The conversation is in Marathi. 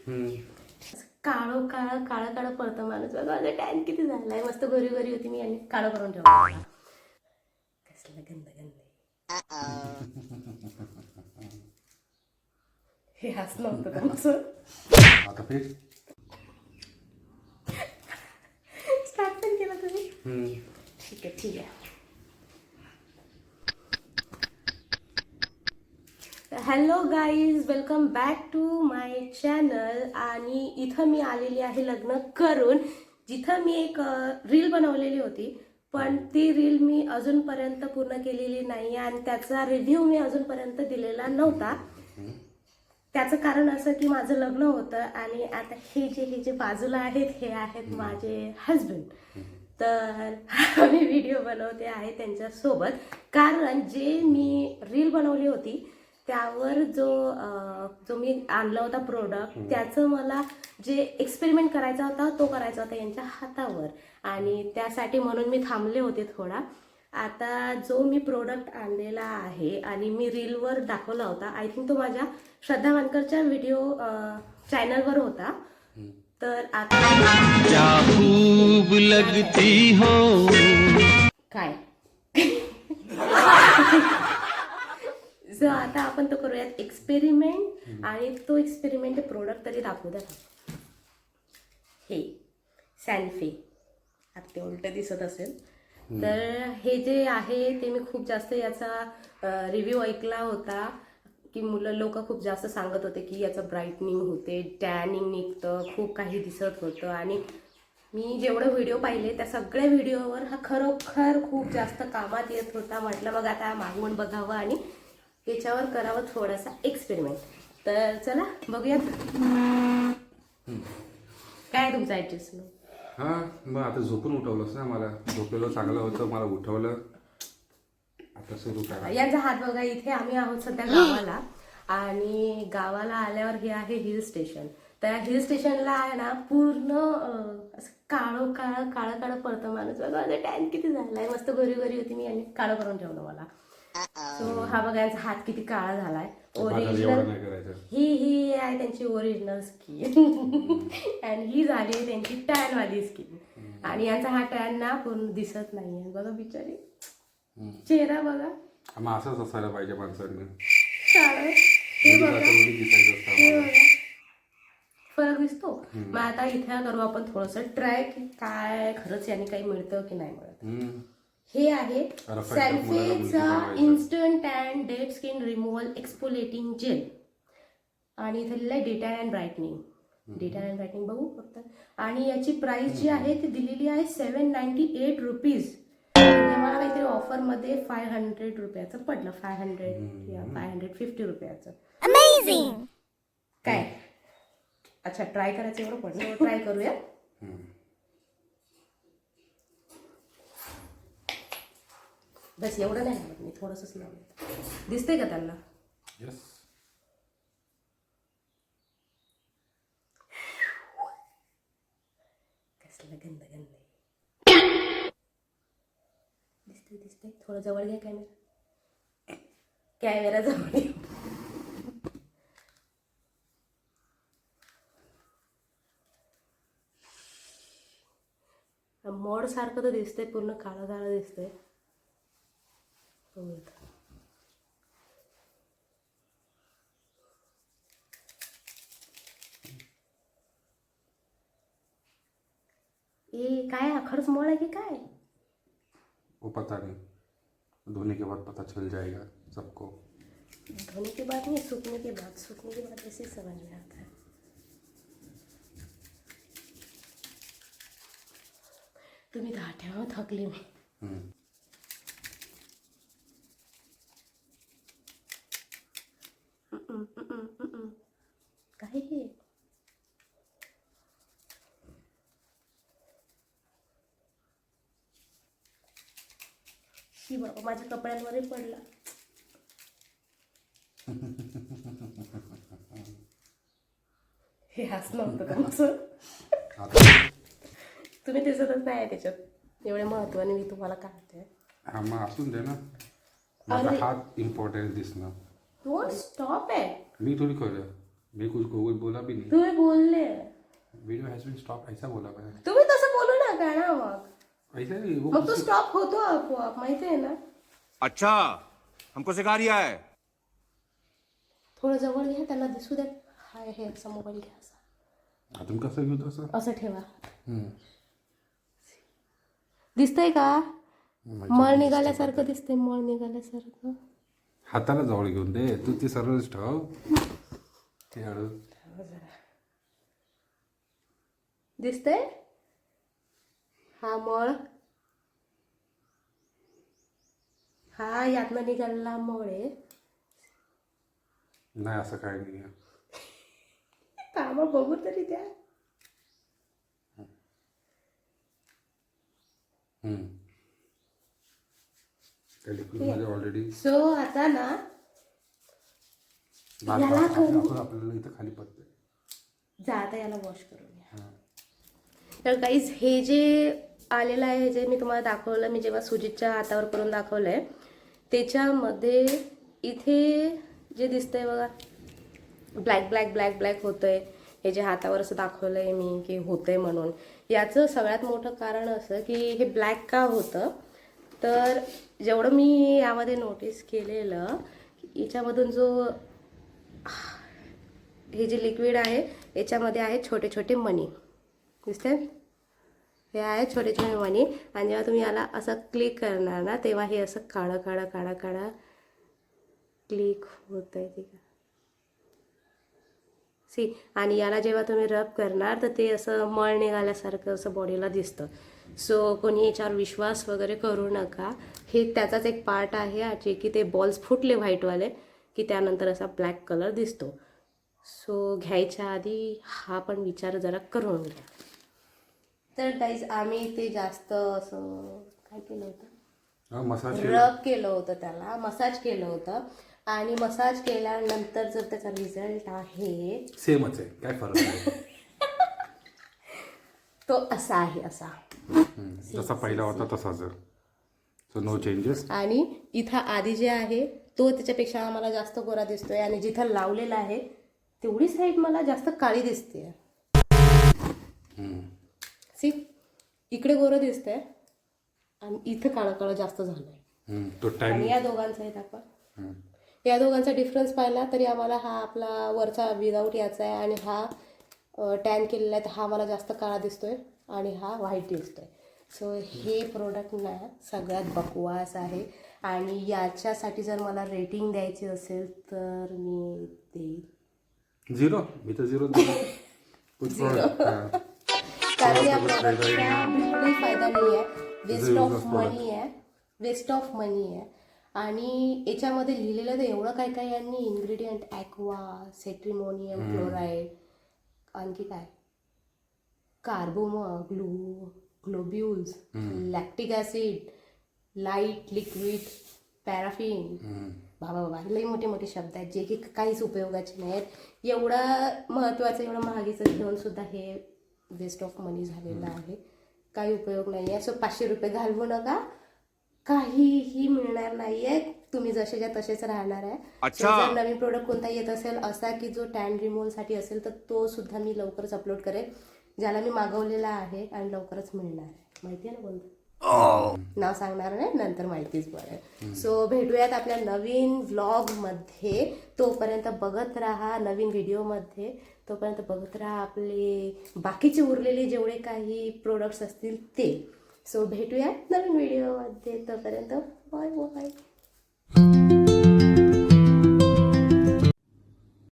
काळो काळ काळा काळा पडतो माणूस. बघा माझा टॅन किती झालाय. मस्त गोरी गोरी होती मी आणि काळं करून ठेवलं. कसलं गंध गंध. हे हसलं होतं तुमचं. आता फिर स्टार्ट पण केलं तुम्ही. ठीक आहे ठीक आहे. Hello guys, welcome back to my channel. आणि इथं मी आलेली आहे लग्न करून, जिथं मी एक रील बनवलेली होती, पण ती रील मी अजूनपर्यंत पूर्ण केलेली नाही आणि त्याचा रिव्ह्यू मी अजूनपर्यंत दिलेला नव्हता. त्याचं कारण असं की माझं लग्न होतं आणि आता हे जे बाजूला आहेत हे आहेत माझे हजबंड. तर मी व्हिडिओ बनवते आहे त्यांच्यासोबत, कारण जे मी रील बनवली होती त्यावर जो मी आणला होता प्रोडक्ट, त्याचं मला जे एक्सपेरिमेंट करायचा होता तो करायचा होता यांच्या हातावर, आणि त्यासाठी म्हणून मी थांबले होते थोडा. आता जो मी प्रोडक्ट आणलेला आहे आणि मी रीलवर दाखवला होता, आय थिंक तो माझ्या श्रद्धा वानकरच्या व्हिडिओ चॅनलवर होता. तर आता खूप लगती हो काय जो आता आपण तो करूयात एक्सपेरिमेंट, आणि तो एक्सपेरिमेंट प्रोडक्ट तरी दाखवू द्या. हे सॅनफे, आता ते उलट दिसत असेल तर हे जे आहे ते मी खूप जास्त याचा रिव्ह्यू ऐकला होता की लोक खूप जास्त सांगत होते की याचं ब्राईटनिंग होते, टॅनिंग निघतं, खूप काही दिसत होतं. आणि मी जेवढे व्हिडिओ पाहिले त्या सगळ्या व्हिडिओवर हा खरोखर खूप जास्त कामात येत होता. म्हटलं मग आता मागवून बघावं आणि याच्यावर करावं थोडासा एक्सपेरिमेंट. तर चला बघूयात काय तुमचं ॲडजस्टमेंट. हां, मग आता झोपून उठवलंस ना मला. झोपलेलं चांगलं होतं, मला उठवलं. आता सुरू करा. यांचा हात बघा. इथे आम्ही आहोत सध्या गावाला, आणि गावाला आल्यावर हे आहे हिल स्टेशन. त्या हिल स्टेशनला आहे ना पूर्ण असं काळो काळं काळं काळं पडतं माणूस. बघा माझा टॅन किती झालाय. मस्त गोरी गोरी होती मी आणि काळं करून ठेवलं मला. सो हा बघा यांचा हात किती काळा झालाय. ओरिजिनल ही आहे त्यांची ओरिजिनल स्किन आणि ही झाली आहे त्यांची टॅन वाली स्किन. आणि यांचा हा टॅन ना पूर्ण दिसत नाहीये. बघा बिचारी चेहरा बघा. मग असंच असायला पाहिजे माणसांनी. हे बघा फरक दिसतो. मग आता इथे करू आपण थोडस ट्राय की काय खरंच याने काही मिळतं की नाही मिळत. हे आहे सॅनफेचा instant tan dead skin removal exfoliating gel, आणि इथे लिहिलंय de tan and brightening. De tan and brightening बघू फक्त. आणि याची प्राइस जी आहे ती दिलेली आहे 798 रुपीज. मला काहीतरी ऑफरमध्ये 500 रुपयाचं पडलं. 500 या 550 रुपयाचं. अमेझिंग. काय अच्छा ट्राय करायचं एवढं पडलं. ट्राय करूया. बस एवढं नाही लावत मी, थोडंसंच लावलं. दिसतंय का त्यांना? कसलं गंध गंध. दिसतंय. थोडं जवळ घ्या कॅमेरा जवळ. मोड सारखं तर दिसतंय, पूर्ण काळा काळा दिसतंय. ए काय खरंच मोड है कि काय? वो पता नहीं, धोने के बाद पता चल जाएगा सबको. धोने के बाद नहीं, सूखने के बाद ऐसे समझ में आता है. तुम्ही धाट्या थकले मी. काय हे शी बाबा माझ्या कपड्यांवर पडला. हे हसणं होतं तुमचं. तुम्ही दिसतच नाही त्याच्यात. एवढ्या महत्वाने मी तुम्हाला काढते. हा मग असून दे ना. माझा हात इम्पॉर्टंट दिसणं. Don't stop it. मी थोडी करूया. मैं कुछ कुछ बोला भी नहीं. तुम्ही बोलले. वीडियो हैज बीन स्टॉप ऐसा बोला मैंने. तुम्ही तसं बोलू नका ना मग. ऐसा नहीं वो मग तो स्टॉप होतो आपोआप, माहिती आहे ना. अच्छा हमको सिखा रिया है. थोडं जवळ घ्या, त्यांना दिसू द्या. हाय हे असा मोबाईल घ्या, असा तुम्ही कसं घेऊ तसं. असं ठेवा. हम्म. दिसतंय का? मळ निघाल्यासारखं दिसतंय, मळ निघाल्यासारखं. हाताला जवळ घेऊन दे तू, ती सरळच ठेव. ते हळू. दिसतंय हा मळ, हा यातनं निघालेला मळ आहे. नाही असं काय नाही आहे. थांबा बघू तरी द्या. त्या लिक्विडमध्ये ऑलरेडी सो आता ना याला करू. आपल्याला इथं खाली पडते. जा आता याला वॉश करून घ्या. तर गाईज हे जे आलेलं आहे, जे मी तुम्हाला दाखवलं, मी जेव्हा सुजितच्या हातावर करून दाखवलं आहे, त्याच्यामध्ये इथे जे दिसतंय बघा, ब्लॅक ब्लॅक ब्लॅक ब्लॅक होतं आहे. हे जे हातावर असं दाखवलं आहे मी की होतं आहे म्हणून, याचं सगळ्यात मोठं कारण असं की हे ब्लॅक का होतं, तर जेवढं मी यामध्ये नोटीस केलेलं, याच्यामधून जो हे जे लिक्विड आहे याच्यामध्ये आहे छोटे छोटे मणी. दिसतात हे आहे छोटे छोटे मणी. आणि जेव्हा तुम्ही याला असं क्लिक करणार ना, तेव्हा हे असं काळं काळं काळा काळा क्लिक होत आहे. ठीक आहे सी. आणि याला जेव्हा तुम्ही रब करणार तर ते असं मळ निघाल्यासारखं असं बॉडीला दिसतं. सो कोणी याच्यावर विश्वास वगैरे करू नका. हे त्याचाच एक पार्ट आहे, जे की ते बॉल्स फुटले व्हाईटवाले की त्यानंतर असा ब्लॅक कलर दिसतो. सो घ्यायच्या आधी हा पण विचार जरा करून घ्या. तर गाईज आम्ही ते जास्त असं काय केलं होतं, मसाज रब केलं होतं, त्याला मसाज केलं होतं. आणि मसाज केल्यानंतर जर त्याचा रिझल्ट आहे सेमच आहे, काय फरक नाही. तो असा आहे, असा जसा पहिला होता तसाच. So no changes. आणि इथं आधी जे आहे तो त्याच्यापेक्षा आम्हाला जास्त गोरा दिसतोय. आणि जिथं लावलेला आहे तेवढी साईड मला जास्त काळी दिसते. सी, इकडे गोरं दिसतंय आणि इथं काळं काळं जास्त झालंय. तो टाइम. आणि या दोघांचा आहे दाखवा. या दोघांचा डिफरन्स पाहिला तरी आम्हाला हा आपला वरचा विदाऊट याचा आहे आणि हा टॅन केलेला आहे, तर हा मला जास्त काळा दिसतोय आणि हा व्हाईट दिसतोय. सो हे प्रोडक्ट ना सगळ्यात बकवास आहे. आणि याच्यासाठी जर मला रेटिंग द्यायची असेल तर मी देईल 0. मी तर 0 कारण या प्रोडक्टचा बिलकुल फायदा नाही आहे. वेस्ट ऑफ मनी आहे, वेस्ट ऑफ मनी आहे. आणि याच्यामध्ये लिहिलेलं तर एवढं काय काय यांनी इन्ग्रेडियंट, ॲक्वा, सेट्रिमोनियम क्लोराईड, आणखी काय globules, lactic acid, light liquid, paraffin. बाबा लई मोठे मोठे शब्द आहेत जे की काहीच उपयोगाचे नाही आहेत. एवढा महत्त्वाचं, एवढं महागीचं घेऊन सुद्धा हे वेस्ट ऑफ मनी झालेलं आहे. काही उपयोग नाही आहे. सो 500 रुपये घालवू नका, काहीही मिळणार नाही आहे. तुम्ही जसेच्या तसेच राहणार आहे. जर नवीन प्रोडक्ट कोणता येत असेल असा की जो टॅन रिमूव्हलसाठी असेल तर तो सुद्धा मी लवकरच अपलोड करेन, ज्याला मी मागवलेला आहे आणि लवकरच मिळणार आहे. माहिती आहे ना कोणतं नाव सांगणार नाही, नंतर माहितीच पडेल. सो भेटूयात आपल्या नवीन व्लॉगमध्ये. तोपर्यंत बघत राहा, नवीन व्हिडिओमध्ये. तोपर्यंत बघत राहा आपले बाकीचे उरलेले जेवढे काही प्रोडक्ट्स असतील ते. सो भेटूयात नवीन व्हिडिओमध्ये. तोपर्यंत बाय बाय.